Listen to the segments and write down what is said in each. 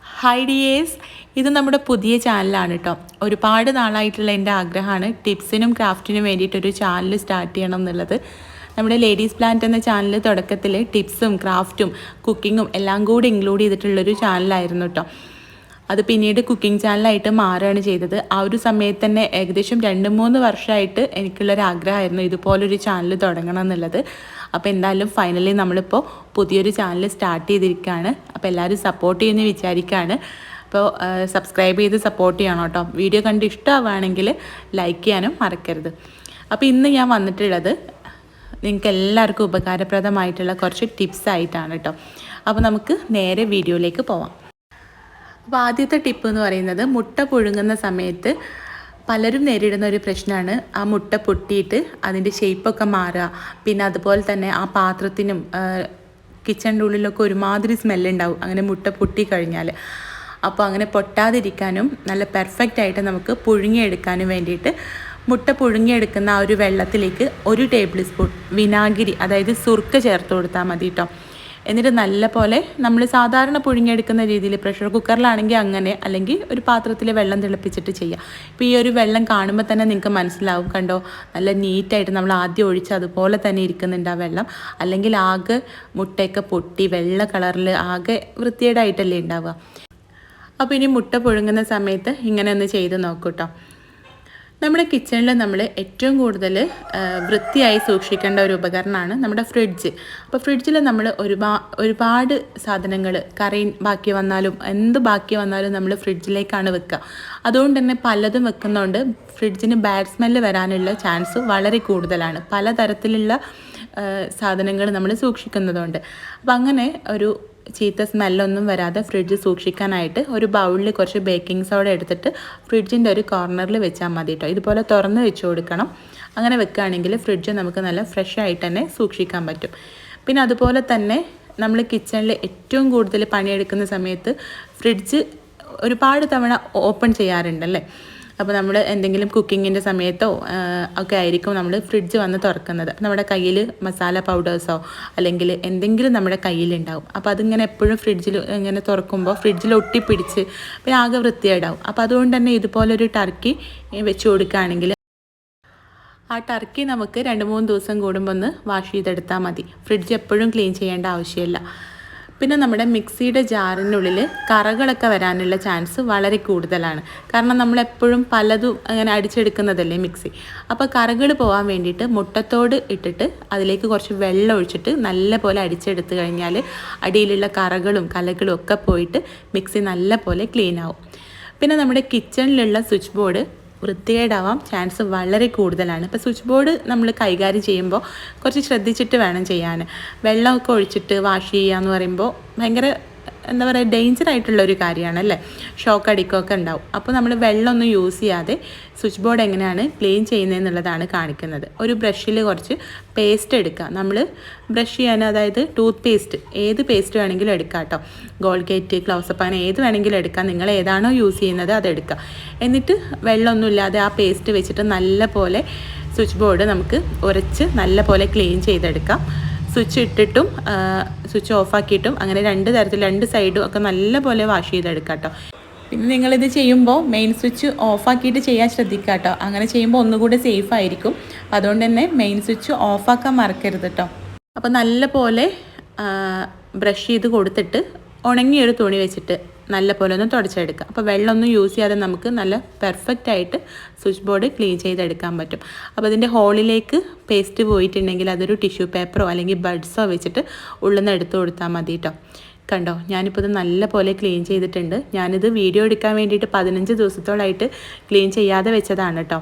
Hi dears, ഇത് നമ്മുടെ പുതിയ ചാനലാണ് കേട്ടോ. ഒരുപാട് നാളായിട്ടുള്ള എൻ്റെ ആഗ്രഹമാണ് ടിപ്സിനും ക്രാഫ്റ്റിനും വേണ്ടിയിട്ടൊരു ചാനൽ സ്റ്റാർട്ട് ചെയ്യണം എന്നുള്ളത്. നമ്മുടെ ലേഡീസ് പ്ലാന്റ് എന്ന ചാനൽ തുടക്കത്തിൽ ടിപ്സും ക്രാഫ്റ്റും കുക്കിങ്ങും എല്ലാം കൂടി ഇൻക്ലൂഡ് ചെയ്തിട്ടുള്ളൊരു ചാനലായിരുന്നു കേട്ടോ. അത് പിന്നീട് കുക്കിംഗ് ചാനലായിട്ട് മാറുകയാണ് ചെയ്തത്. ആ ഒരു സമയത്ത് തന്നെ ഏകദേശം 2-3 വർഷമായിട്ട് എനിക്കുള്ളൊരാഗ്രഹമായിരുന്നു ഇതുപോലൊരു ചാനൽ തുടങ്ങണം എന്നുള്ളത്. അപ്പോൾ എന്തായാലും ഫൈനലി നമ്മളിപ്പോൾ പുതിയൊരു ചാനൽ സ്റ്റാർട്ട് ചെയ്തിരിക്കുകയാണ്. അപ്പോൾ എല്ലാവരും സപ്പോർട്ട് ചെയ്യുമെന്ന് വിചാരിക്കുകയാണ്. അപ്പോൾ സബ്സ്ക്രൈബ് ചെയ്ത് സപ്പോർട്ട് ചെയ്യണം കേട്ടോ. വീഡിയോ കണ്ട് ഇഷ്ടമാവുകയാണെങ്കിൽ ലൈക്ക് ചെയ്യാനും മറക്കരുത്. അപ്പോൾ ഇന്ന് ഞാൻ വന്നിട്ടുള്ളത് നിങ്ങൾക്ക് എല്ലാവർക്കും ഉപകാരപ്രദമായിട്ടുള്ള കുറച്ച് ടിപ്സ് ആയിട്ടാണ് കേട്ടോ. അപ്പോൾ നമുക്ക് നേരെ വീഡിയോയിലേക്ക് പോവാം. അപ്പോൾ ആദ്യത്തെ ടിപ്പ് എന്ന് പറയുന്നത്, മുട്ട പുഴുങ്ങുന്ന സമയത്ത് പലരും നേരിടുന്ന ഒരു പ്രശ്നമാണ് ആ മുട്ട പൊട്ടിയിട്ട് അതിൻ്റെ ഷേപ്പൊക്കെ മാറുക. പിന്നെ അതുപോലെ തന്നെ ആ പാത്രത്തിനും കിച്ചണിൻ്റെ ഉള്ളിലൊക്കെ ഒരുമാതിരി സ്മെല്ലുണ്ടാവും അങ്ങനെ മുട്ട പൊട്ടി കഴിഞ്ഞാൽ. അപ്പോൾ അങ്ങനെ പൊട്ടാതിരിക്കാനും നല്ല പെർഫെക്റ്റ് ആയിട്ട് നമുക്ക് പുഴുങ്ങിയെടുക്കാനും വേണ്ടിയിട്ട് മുട്ട പുഴുങ്ങിയെടുക്കുന്ന ആ ഒരു വെള്ളത്തിലേക്ക് 1 ടേബിൾ സ്പൂൺ വിനാഗിരി, അതായത് സുർക്ക ചേർത്ത് കൊടുത്താൽ മതി കേട്ടോ. എന്നിട്ട് നല്ല പോലെ നമ്മൾ സാധാരണ പുഴുങ്ങിയെടുക്കുന്ന രീതിയിൽ പ്രഷർ കുക്കറിലാണെങ്കിൽ അങ്ങനെ, അല്ലെങ്കിൽ ഒരു പാത്രത്തിൽ വെള്ളം തിളപ്പിച്ചിട്ട് ചെയ്യാം. ഇപ്പോൾ ഈ ഒരു വെള്ളം കാണുമ്പോൾ തന്നെ നിങ്ങൾക്ക് മനസ്സിലാവും, കണ്ടോ, നല്ല നീറ്റായിട്ട് നമ്മൾ ആദ്യം ഒഴിച്ച് അതുപോലെ തന്നെ ഇരിക്കുന്നുണ്ട് ആ വെള്ളം. അല്ലെങ്കിൽ ആകെ മുട്ടയൊക്കെ പൊട്ടി വെള്ള കളറിൽ ആകെ വൃത്തികേടായിട്ടല്ലേ ഉണ്ടാവുക. അപ്പോൾ ഇനി മുട്ട പുഴുങ്ങുന്ന സമയത്ത് ഇങ്ങനെ ഒന്ന് ചെയ്ത് നോക്കൂ കേട്ടോ. നമ്മുടെ കിച്ചണിൽ നമ്മൾ ഏറ്റവും കൂടുതൽ വൃത്തിയായി സൂക്ഷിക്കേണ്ട ഒരു ഉപകരണമാണ് നമ്മുടെ ഫ്രിഡ്ജ്. അപ്പോൾ ഫ്രിഡ്ജിൽ നമ്മൾ ഒരുപാട് സാധനങ്ങൾ, കറി ബാക്കി വന്നാലും എന്ത് ബാക്കി വന്നാലും നമ്മൾ ഫ്രിഡ്ജിലേക്കാണ് വെക്കുക. അതുകൊണ്ട് തന്നെ പലതും വെക്കുന്നതുകൊണ്ട് ഫ്രിഡ്ജിന് ബാഡ് സ്മെല്ല് വരാനുള്ള ചാൻസ് വളരെ കൂടുതലാണ്, പലതരത്തിലുള്ള സാധനങ്ങൾ നമ്മൾ സൂക്ഷിക്കുന്നതുകൊണ്ട്. അപ്പോൾ അങ്ങനെ ഒരു ചീത്ത സ്മെല്ലൊന്നും വരാതെ ഫ്രിഡ്ജ് സൂക്ഷിക്കാനായിട്ട് ഒരു ബൗളിൽ കുറച്ച് ബേക്കിംഗ് സോഡ എടുത്തിട്ട് ഫ്രിഡ്ജിൻ്റെ ഒരു കോർണറിൽ വെച്ചാൽ മതി കേട്ടോ. ഇതുപോലെ തുറന്ന് വെച്ച് കൊടുക്കണം. അങ്ങനെ വെക്കുകയാണെങ്കിൽ ഫ്രിഡ്ജ് നമുക്ക് നല്ല ഫ്രഷ് ആയിട്ട് തന്നെ സൂക്ഷിക്കാൻ പറ്റും. പിന്നെ അതുപോലെ തന്നെ നമ്മൾ കിച്ചണിൽ ഏറ്റവും കൂടുതൽ പണിയെടുക്കുന്ന സമയത്ത് ഫ്രിഡ്ജ് ഒരുപാട് തവണ ഓപ്പൺ ചെയ്യാറുണ്ടല്ലേ. അപ്പോൾ നമ്മൾ എന്തെങ്കിലും കുക്കിങ്ങിൻ്റെ സമയത്തോ ഒക്കെ ആയിരിക്കും നമ്മൾ ഫ്രിഡ്ജ് വന്ന് തുറക്കുന്നത്. നമ്മുടെ കയ്യിൽ മസാല പൗഡേഴ്സോ അല്ലെങ്കിൽ എന്തെങ്കിലും നമ്മുടെ കയ്യിലുണ്ടാവും. അപ്പോൾ അതിങ്ങനെ എപ്പോഴും ഫ്രിഡ്ജിൽ ഇങ്ങനെ തുറക്കുമ്പോൾ ഫ്രിഡ്ജിൽ ഒട്ടിപ്പിടിച്ച് പിന്നെ ആകെ വൃത്തികേടാവും. അപ്പോൾ അതുകൊണ്ട് തന്നെ ഇതുപോലൊരു ടർക്കി വെച്ച് കൊടുക്കുകയാണെങ്കിൽ ആ ടർക്കി നമുക്ക് 2-3 ദിവസം കൂടുമ്പോൾ ഒന്ന് വാഷ് ചെയ്തെടുത്താൽ മതി. ഫ്രിഡ്ജ് എപ്പോഴും ക്ലീൻ ചെയ്യേണ്ട ആവശ്യമില്ല. പിന്നെ നമ്മുടെ മിക്സിയുടെ ജാറിനുള്ളിൽ കറകളൊക്കെ വരാനുള്ള ചാൻസ് വളരെ കൂടുതലാണ്. കാരണം നമ്മളെപ്പോഴും പലതും അങ്ങനെ അടിച്ചെടുക്കുന്നതല്ലേ മിക്സി. അപ്പോൾ കറകൾ പോകാൻ വേണ്ടിയിട്ട് മുട്ടത്തോട് ഇട്ടിട്ട് അതിലേക്ക് കുറച്ച് വെള്ളം ഒഴിച്ചിട്ട് നല്ല പോലെ അടിച്ചെടുത്ത് കഴിഞ്ഞാൽ അടിയിലുള്ള കറകളും കലകളും ഒക്കെ പോയിട്ട് മിക്സി നല്ല പോലെ ക്ലീൻ ആവും. പിന്നെ നമ്മുടെ കിച്ചണിലുള്ള സ്വിച്ച് ബോർഡ് വൃത്തികേടാവാൻ ചാൻസ് വളരെ കൂടുതലാണ്. ഇപ്പോൾ സ്വിച്ച് ബോർഡ് നമ്മൾ കൈകാര്യം ചെയ്യുമ്പോൾ കുറച്ച് ശ്രദ്ധിച്ചിട്ട് വേണം ചെയ്യാൻ. വെള്ളമൊക്കെ ഒഴിച്ചിട്ട് വാഷ് ചെയ്യുക എന്ന് പറയുമ്പോൾ ഭയങ്കര എന്താ പറയുക, ഡേഞ്ചർ ആയിട്ടുള്ളൊരു കാര്യമാണല്ലേ. ഷോക്ക് അടിക്കുകയൊക്കെ ഉണ്ടാവും. അപ്പോൾ നമ്മൾ വെള്ളമൊന്നും യൂസ് ചെയ്യാതെ സ്വിച്ച് ബോർഡ് എങ്ങനെയാണ് ക്ലീൻ ചെയ്യുന്നതെന്നുള്ളതാണ് കാണിക്കുന്നത്. ഒരു ബ്രഷിൽ കുറച്ച് പേസ്റ്റ് എടുക്കുക. നമ്മൾ ബ്രഷ് ചെയ്യാൻ, അതായത് ടൂത്ത് പേസ്റ്റ്, ഏത് പേസ്റ്റ് വേണമെങ്കിലും എടുക്കാം കേട്ടോ. ഗോൾഗേറ്റ്, ക്ലോസപ്പ്, അങ്ങനെ ഏത് വേണമെങ്കിലും എടുക്കാം. നിങ്ങൾ ഏതാണോ യൂസ് ചെയ്യുന്നത് അതെടുക്കുക. എന്നിട്ട് വെള്ളമൊന്നുമില്ലാതെ ആ പേസ്റ്റ് വെച്ചിട്ട് നല്ല പോലെ സ്വിച്ച് ബോർഡ് നമുക്ക് ഉരച്ച് നല്ല പോലെ ക്ലീൻ ചെയ്തെടുക്കാം. സ്വിച്ച് ഇട്ടിട്ടും സ്വിച്ച് ഓഫാക്കിയിട്ടും അങ്ങനെ 2 തരത്തിൽ 2 സൈഡും ഒക്കെ നല്ല പോലെ വാഷ് ചെയ്തെടുക്കാം കേട്ടോ. പിന്നെ നിങ്ങളിത് ചെയ്യുമ്പോൾ മെയിൻ സ്വിച്ച് ഓഫാക്കിയിട്ട് ചെയ്യാൻ ശ്രദ്ധിക്കുക കേട്ടോ. അങ്ങനെ ചെയ്യുമ്പോൾ ഒന്നുകൂടെ സേഫ് ആയിരിക്കും. അതുകൊണ്ട് തന്നെ മെയിൻ സ്വിച്ച് ഓഫാക്കാൻ മറക്കരുത് കേട്ടോ. അപ്പോൾ നല്ല പോലെ ബ്രഷ് ചെയ്ത് കൊടുത്തിട്ട് ഉണങ്ങിയൊരു തുണി വെച്ചിട്ട് നല്ല പോലെ ഒന്ന് തുടച്ചെടുക്കുക. അപ്പോൾ വെള്ളമൊന്നും യൂസ് ചെയ്യാതെ നമുക്ക് നല്ല പെർഫെക്റ്റ് ആയിട്ട് സ്വിച്ച് ബോർഡ് ക്ലീൻ ചെയ്തെടുക്കാൻ പറ്റും. അപ്പോൾ അതിൻ്റെ ഹോളിലേക്ക് പേസ്റ്റ് പോയിട്ടുണ്ടെങ്കിൽ അതൊരു ടിഷ്യൂ പേപ്പറോ അല്ലെങ്കിൽ ബഡ്സോ വെച്ചിട്ട് ഉള്ളിൽ നിന്ന് എടുത്ത് കൊടുത്താൽ മതി കേട്ടോ. കണ്ടോ, ഞാനിപ്പോൾ ഇത് നല്ല പോലെ ക്ലീൻ ചെയ്തിട്ടുണ്ട്. ഞാനിത് വീഡിയോ എടുക്കാൻ വേണ്ടിയിട്ട് 15 ദിവസത്തോളമായിട്ട് ക്ലീൻ ചെയ്യാതെ വെച്ചതാണ് കേട്ടോ.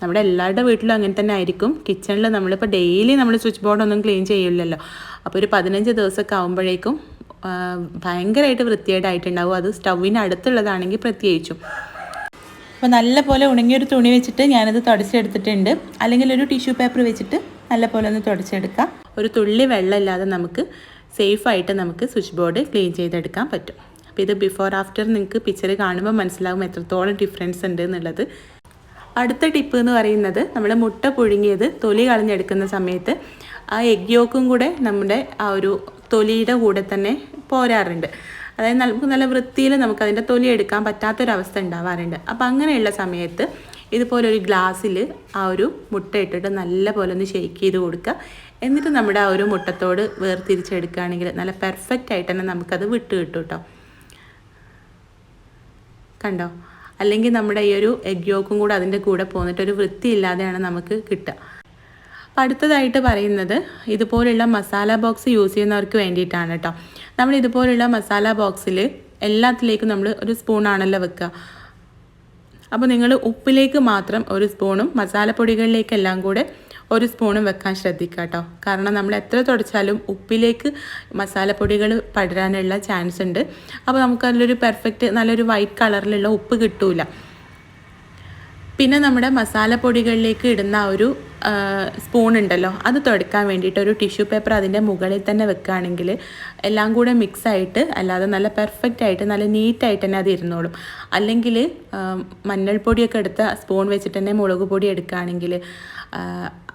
നമ്മുടെ എല്ലാവരുടെ വീട്ടിലും അങ്ങനെ തന്നെ ആയിരിക്കും. കിച്ചണിൽ നമ്മളിപ്പോൾ ഡെയിലി നമ്മൾ സ്വിച്ച് ബോർഡൊന്നും ക്ലീൻ ചെയ്യില്ലല്ലോ. അപ്പോൾ ഒരു 15 ദിവസമൊക്കെ ആകുമ്പോഴേക്കും ഭയങ്കരമായിട്ട് വൃത്തികേടായിട്ടുണ്ടാവും. അത് സ്റ്റൗവിന് അടുത്തുള്ളതാണെങ്കിൽ പ്രത്യേകിച്ചും. അപ്പോൾ നല്ല പോലെ ഉണങ്ങിയൊരു തുണി വെച്ചിട്ട് ഞാനത് തുടച്ചെടുത്തിട്ടുണ്ട്. അല്ലെങ്കിൽ ഒരു ടിഷ്യൂ പേപ്പർ വെച്ചിട്ട് നല്ല പോലെ ഒന്ന് തുടച്ചെടുക്കാം. ഒരു തുള്ളി വെള്ളമില്ലാതെ നമുക്ക് സേഫായിട്ട് നമുക്ക് സ്വിച്ച് ബോർഡ് ക്ലീൻ ചെയ്തെടുക്കാൻ പറ്റും. അപ്പോൾ ഇത് ബിഫോർ ആഫ്റ്റർ നിങ്ങൾക്ക് പിക്ചർ കാണുമ്പോൾ മനസ്സിലാവും എത്രത്തോളം ഡിഫറൻസ് ഉണ്ട് എന്നുള്ളത്. അടുത്ത ടിപ്പ് എന്ന് പറയുന്നത്, നമ്മൾ മുട്ട പുഴുങ്ങിയത് തൊലി കളഞ്ഞെടുക്കുന്ന സമയത്ത് ആ എഗ് യോക്കും കൂടെ നമ്മുടെ ആ ഒരു തൊലിയുടെ കൂടെ തന്നെ പോരാറുണ്ട്. അതായത് നമുക്ക് നല്ല വൃത്തിയിൽ നമുക്കതിൻ്റെ തൊലി എടുക്കാൻ പറ്റാത്തൊരവസ്ഥ ഉണ്ടാവാറുണ്ട്. അപ്പോൾ അങ്ങനെയുള്ള സമയത്ത് ഇതുപോലെ ഒരു ഗ്ലാസ്സിൽ ആ ഒരു മുട്ട ഇട്ടിട്ട് നല്ല പോലെ ഒന്ന് ഷെയ്ക്ക് ചെയ്ത് കൊടുക്കുക. എന്നിട്ട് നമ്മുടെ ആ ഒരു മുട്ടത്തോട് വേർതിരിച്ചെടുക്കുകയാണെങ്കിൽ നല്ല പെർഫെക്റ്റ് ആയിട്ട് തന്നെ നമുക്കത് വിട്ട് കിട്ടും കേട്ടോ. കണ്ടോ? അല്ലെങ്കിൽ നമ്മുടെ ഈ ഒരു എഗ് യോക്കും കൂടെ അതിൻ്റെ കൂടെ പോന്നിട്ട് ഒരു വൃത്തിയില്ലാതെയാണ് നമുക്ക് കിട്ടുക. അപ്പോൾ അടുത്തതായിട്ട് പറയുന്നത് ഇതുപോലുള്ള മസാല ബോക്സ് യൂസ് ചെയ്യുന്നവർക്ക് വേണ്ടിയിട്ടാണ് കേട്ടോ. നമ്മൾ ഇതുപോലുള്ള മസാല ബോക്സിൽ എല്ലാത്തിലേക്കും നമ്മൾ ഒരു സ്പൂണാണല്ലോ വെക്കുക. അപ്പോൾ നിങ്ങൾ ഉപ്പിലേക്ക് മാത്രം ഒരു സ്പൂണും മസാലപ്പൊടികളിലേക്കെല്ലാം കൂടെ ഒരു സ്പൂണും വെക്കാൻ ശ്രദ്ധിക്കുക കേട്ടോ. കാരണം നമ്മൾ എത്ര തുടച്ചാലും ഉപ്പിലേക്ക് മസാലപ്പൊടികൾ പടരാനുള്ള ചാൻസ് ഉണ്ട്. അപ്പോൾ നമുക്കതിലൊരു പെർഫെക്റ്റ് നല്ലൊരു വൈറ്റ് കളറിലുള്ള ഉപ്പ് കിട്ടൂല. പിന്നെ നമ്മുടെ മസാലപ്പൊടികളിലേക്ക് ഇടുന്ന ഒരു സ്പൂൺ ഉണ്ടല്ലോ, അത് തുടക്കാൻ വേണ്ടിയിട്ട് ഒരു ടിഷ്യൂ പേപ്പർ അതിൻ്റെ മുകളിൽ തന്നെ വെക്കുകയാണെങ്കിൽ എല്ലാം കൂടെ മിക്സായിട്ട് അല്ലാതെ നല്ല പെർഫെക്റ്റ് ആയിട്ട് നല്ല നീറ്റായിട്ട് തന്നെ അത് ഇരുന്നോളും. അല്ലെങ്കിൽ മഞ്ഞൾപ്പൊടിയൊക്കെ എടുത്ത സ്പൂൺ വെച്ചിട്ട് തന്നെ മുളക് പൊടി എടുക്കുകയാണെങ്കിൽ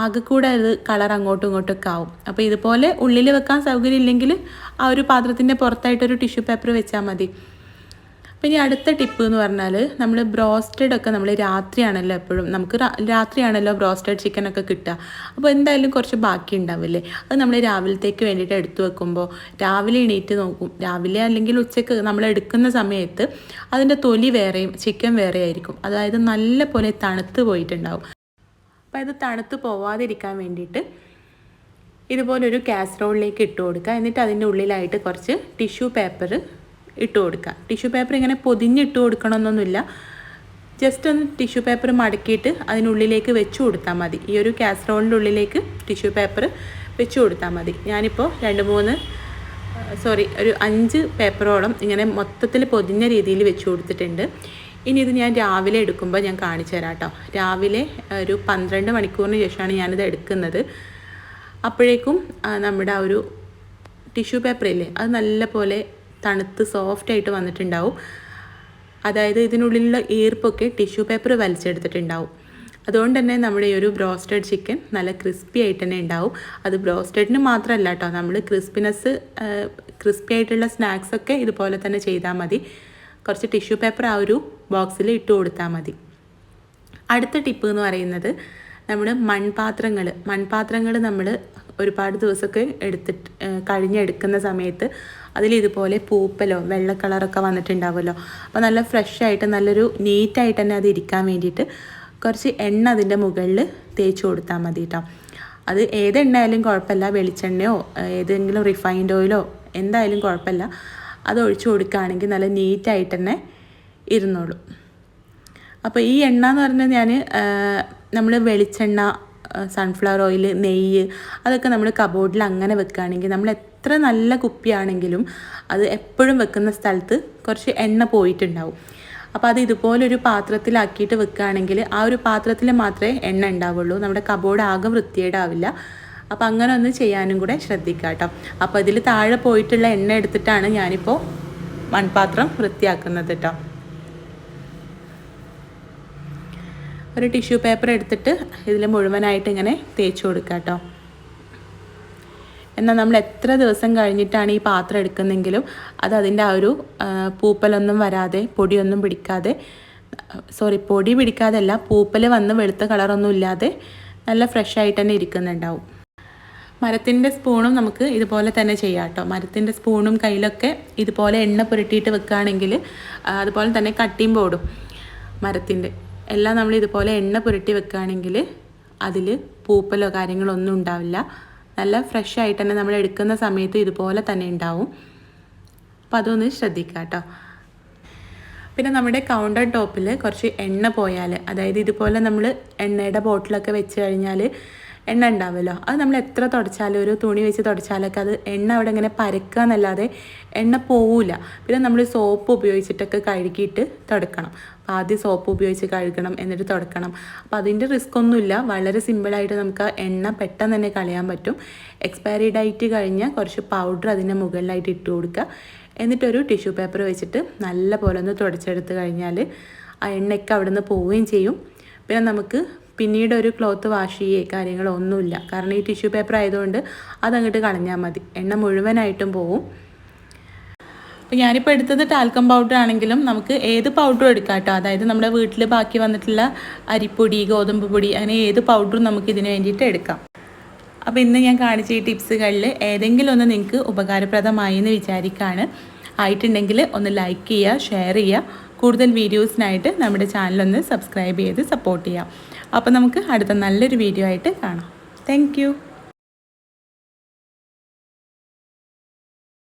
ആകെ കൂടെ അത് കളർ അങ്ങോട്ടും ഇങ്ങോട്ടൊക്കെ ആവും. അപ്പോൾ ഇതുപോലെ ഉള്ളിൽ വെക്കാൻ സൗകര്യം ഇല്ലെങ്കിൽ ആ ഒരു പാത്രത്തിൻ്റെ പുറത്തായിട്ടൊരു ടിഷ്യൂ പേപ്പർ വെച്ചാൽ മതി. പിന്നെ അടുത്ത ടിപ്പ് എന്ന് പറഞ്ഞാൽ നമ്മൾ ബ്രോസ്റ്റഡ് ഒക്കെ നമ്മൾ രാത്രിയാണല്ലോ എപ്പോഴും നമുക്ക് രാത്രിയാണല്ലോ ബ്രോസ്റ്റഡ് ചിക്കനൊക്കെ കിട്ടുക. അപ്പോൾ എന്തായാലും കുറച്ച് ബാക്കി ഉണ്ടാവില്ലേ, അത് നമ്മൾ രാവിലത്തേക്ക് വേണ്ടിയിട്ട് എടുത്തു വെക്കുമ്പോൾ രാവിലെ എണീറ്റ് നോക്കും. രാവിലെ അല്ലെങ്കിൽ ഉച്ചയ്ക്ക് നമ്മൾ എടുക്കുന്ന സമയത്ത് അതിൻ്റെ തൊലി വേറെയും ചിക്കൻ വേറെ ആയിരിക്കും. അതായത് നല്ല പോലെ തണുത്ത് പോയിട്ടുണ്ടാവും. അപ്പോൾ ഇത് തണുത്ത് പോവാതിരിക്കാൻ വേണ്ടിയിട്ട് ഇതുപോലൊരു കാസറോളിലേക്ക് ഇട്ട് കൊടുക്കുക. എന്നിട്ട് അതിൻ്റെ ഉള്ളിലായിട്ട് കുറച്ച് ടിഷ്യൂ പേപ്പർ ഇട്ട് കൊടുക്കുക. ടിഷ്യൂ പേപ്പർ ഇങ്ങനെ പൊതിഞ്ഞിട്ട് കൊടുക്കണമെന്നൊന്നുമില്ല, ജസ്റ്റ് ഒന്ന് ടിഷ്യൂ പേപ്പർ മടക്കിയിട്ട് അതിനുള്ളിലേക്ക് വെച്ച് കൊടുത്താൽ മതി. ഈ ഒരു കാസറോളിൻ്റെ ഉള്ളിലേക്ക് ടിഷ്യൂ പേപ്പർ വെച്ച് കൊടുത്താൽ മതി. ഞാനിപ്പോൾ ഒരു 5 പേപ്പറോളം ഇങ്ങനെ മൊത്തത്തിൽ പൊതിഞ്ഞ രീതിയിൽ വെച്ച് കൊടുത്തിട്ടുണ്ട്. ഇനി ഇത് ഞാൻ രാവിലെ എടുക്കുമ്പോൾ ഞാൻ കാണിച്ചു തരാം കേട്ടോ. രാവിലെ ഒരു 12 മണിക്കൂറിന് ശേഷമാണ് ഞാനിത് എടുക്കുന്നത്. അപ്പോഴേക്കും നമ്മുടെ ആ ഒരു ടിഷ്യൂ പേപ്പറില്ലേ അത് നല്ല പോലെ തണുത്ത് സോഫ്റ്റായിട്ട് വന്നിട്ടുണ്ടാവും. അതായത് ഇതിനുള്ളിലുള്ള ഈർപ്പൊക്കെ ടിഷ്യൂ പേപ്പർ വലിച്ചെടുത്തിട്ടുണ്ടാവും. അതുകൊണ്ട് തന്നെ നമ്മുടെ ഈ ഒരു ബ്രോസ്റ്റഡ് ചിക്കൻ നല്ല ക്രിസ്പി ആയിട്ട് തന്നെ ഉണ്ടാവും. അത് ബ്രോസ്റ്റഡിന് മാത്രമല്ല കേട്ടോ, നമ്മൾ ക്രിസ്പി ആയിട്ടുള്ള സ്നാക്സൊക്കെ ഇതുപോലെ തന്നെ ചെയ്താൽ മതി. കുറച്ച് ടിഷ്യൂ പേപ്പർ ആ ഒരു ബോക്സിൽ ഇട്ട് കൊടുത്താൽ മതി. അടുത്ത ടിപ്പ് എന്ന് പറയുന്നത് നമ്മുടെ മൺപാത്രങ്ങൾ നമ്മൾ ഒരുപാട് ദിവസമൊക്കെ കഴിഞ്ഞെടുക്കുന്ന സമയത്ത് അതിലിതുപോലെ പൂപ്പലോ വെള്ള കളറൊക്കെ വന്നിട്ടുണ്ടാവുമല്ലോ. അപ്പോൾ നല്ല ഫ്രഷ് ആയിട്ട് നല്ലൊരു നീറ്റായിട്ട് തന്നെ അത് ഇരിക്കാൻ വേണ്ടിയിട്ട് കുറച്ച് എണ്ണ അതിൻ്റെ മുകളിൽ തേച്ച് കൊടുത്താൽ മതി കേട്ടോ. അത് ഏതെണ്ണയായാലും കുഴപ്പമില്ല, വെളിച്ചെണ്ണയോ ഏതെങ്കിലും റിഫൈൻഡ് ഓയിലോ എന്തായാലും കുഴപ്പമില്ല. അത് ഒഴിച്ചു കൊടുക്കുകയാണെങ്കിൽ നല്ല നീറ്റായിട്ട് തന്നെ ഇരുന്നോളും. അപ്പോൾ ഈ എണ്ണ എന്ന് പറഞ്ഞാൽ നമ്മൾ വെളിച്ചെണ്ണ, സൺഫ്ലവർ ഓയിൽ, നെയ്യ് അതൊക്കെ നമ്മൾ കബോർഡിൽ അങ്ങനെ വെക്കുകയാണെങ്കിൽ നമ്മൾ എത്ര നല്ല കുപ്പിയാണെങ്കിലും അത് എപ്പോഴും വെക്കുന്ന സ്ഥലത്ത് കുറച്ച് എണ്ണ പോയിട്ടുണ്ടാവും. അപ്പോൾ അത് ഇതുപോലൊരു പാത്രത്തിലാക്കിയിട്ട് വെക്കുകയാണെങ്കിൽ ആ ഒരു പാത്രത്തിൽ മാത്രമേ എണ്ണ ഉണ്ടാവുള്ളൂ, നമ്മുടെ കബോർഡ് ആകെ വൃത്തികേടാവില്ല. അപ്പോൾ അങ്ങനെ ഒന്ന് ചെയ്യാനും കൂടെ ശ്രദ്ധിക്കുക കേട്ടോ. അപ്പോൾ ഇതിൽ താഴെ പോയിട്ടുള്ള എണ്ണ എടുത്തിട്ടാണ് ഞാനിപ്പോൾ മൺപാത്രം വൃത്തിയാക്കുന്നത് കേട്ടോ. ഒരു ടിഷ്യൂ പേപ്പർ എടുത്തിട്ട് ഇതിൽ മുഴുവനായിട്ട് ഇങ്ങനെ തേച്ച് കൊടുക്കുക കേട്ടോ. എന്നാൽ നമ്മൾ എത്ര ദിവസം കഴിഞ്ഞിട്ടാണ് ഈ പാത്രം എടുക്കുന്നെങ്കിലും അത് അതിൻ്റെ ആ ഒരു പൂപ്പലൊന്നും വരാതെ പൊടിയൊന്നും പിടിക്കാതെ പൊടി പിടിക്കാതെയല്ല, പൂപ്പൽ വന്ന് വെളുത്ത കളറൊന്നും ഇല്ലാതെ നല്ല ഫ്രഷ് ആയിട്ട് തന്നെ ഇരിക്കുന്നുണ്ടാവും. മരത്തിൻ്റെ സ്പൂണും നമുക്ക് ഇതുപോലെ തന്നെ ചെയ്യാം കേട്ടോ. മരത്തിൻ്റെ സ്പൂണും കയ്യിലൊക്കെ ഇതുപോലെ എണ്ണ പുരട്ടിയിട്ട് വെക്കുകയാണെങ്കിൽ അതുപോലെ തന്നെ കട്ടിയും ബോർഡും മരത്തിൻ്റെ എല്ലാം നമ്മൾ ഇതുപോലെ എണ്ണ പുരട്ടി വെക്കുകയാണെങ്കിൽ അതിൽ പൂപ്പലോ കാര്യങ്ങളോ ഒന്നും ഉണ്ടാവില്ല. നല്ല ഫ്രഷ് ആയിട്ട് തന്നെ നമ്മൾ എടുക്കുന്ന സമയത്ത് ഇതുപോലെ തന്നെ ഉണ്ടാവും. അപ്പോൾ അതൊന്ന് ശ്രദ്ധിക്കുക കേട്ടോ. പിന്നെ നമ്മുടെ കൗണ്ടർ ടോപ്പിൽ കുറച്ച് എണ്ണ പോയാൽ, അതായത് ഇതുപോലെ നമ്മൾ എണ്ണയുടെ ബോട്ടിലൊക്കെ വെച്ച് കഴിഞ്ഞാൽ എണ്ണ ഉണ്ടാവുമല്ലോ, അത് നമ്മൾ എത്ര തുടച്ചാലും ഒരു തുണി വെച്ച് തുടച്ചാലൊക്കെ അത് എണ്ണ അവിടെ ഇങ്ങനെ പരക്കുക എന്നല്ലാതെ എണ്ണ പോവില്ല. പിന്നെ നമ്മൾ സോപ്പ് ഉപയോഗിച്ചിട്ടൊക്കെ കഴുകിയിട്ട് തുടക്കണം. അപ്പോൾ ആദ്യം സോപ്പ് ഉപയോഗിച്ച് കഴുകണം, എന്നിട്ട് തുടക്കണം. അപ്പോൾ അതിൻ്റെ റിസ്ക് ഒന്നുമില്ല, വളരെ സിമ്പിളായിട്ട് നമുക്ക് ആ എണ്ണ പെട്ടെന്ന് തന്നെ കളയാൻ പറ്റും. എക്സ്പയറി ഡേറ്റ് കഴിഞ്ഞ കുറച്ച് പൗഡർ അതിൻ്റെ മുകളിലായിട്ട് ഇട്ട് കൊടുക്കുക. എന്നിട്ടൊരു ടിഷ്യൂ പേപ്പർ വെച്ചിട്ട് നല്ല പോലെ ഒന്ന് തുടച്ചെടുത്ത് കഴിഞ്ഞാൽ ആ എണ്ണയൊക്കെ അവിടെ നിന്ന് പോവുകയും ചെയ്യും. പിന്നെ നമുക്ക് പിന്നീട് ഒരു ക്ലോത്ത് വാഷ് ചെയ്യേ കാര്യങ്ങളോ ഒന്നുമില്ല, കാരണം ഈ ടിഷ്യൂ പേപ്പർ ആയതുകൊണ്ട് അതങ്ങോട്ട് കളഞ്ഞാൽ മതി, എണ്ണ മുഴുവനായിട്ടും പോവും. അപ്പോൾ ഞാനിപ്പോൾ എടുത്തത് ടാൽക്കം പൗഡർ ആണെങ്കിലും നമുക്ക് ഏത് പൗഡറും എടുക്കാം കേട്ടോ. അതായത് നമ്മുടെ വീട്ടിൽ ബാക്കി വന്നിട്ടുള്ള അരിപ്പൊടി, ഗോതമ്പ് പൊടി, അങ്ങനെ ഏത് പൗഡറും നമുക്ക് ഇതിന് വേണ്ടിയിട്ട് എടുക്കാം. അപ്പോൾ ഇന്ന് ഞാൻ കാണിച്ച ഈ ടിപ്സുകളിൽ ഏതെങ്കിലും ഒന്ന് നിങ്ങൾക്ക് ഉപകാരപ്രദമായി എന്ന് വിചാരിക്കുകയാണ്. ആയിട്ടുണ്ടെങ്കിൽ ഒന്ന് ലൈക്ക് ചെയ്യുക, ഷെയർ ചെയ്യുക. കൂടുതൽ വീഡിയോസിനായിട്ട് നമ്മുടെ ചാനലൊന്ന് സബ്സ്ക്രൈബ് ചെയ്ത് സപ്പോർട്ട് ചെയ്യാം. അപ്പോൾ നമുക്ക് അടുത്ത നല്ലൊരു വീഡിയോ ആയിട്ട് കാണാം. താങ്ക്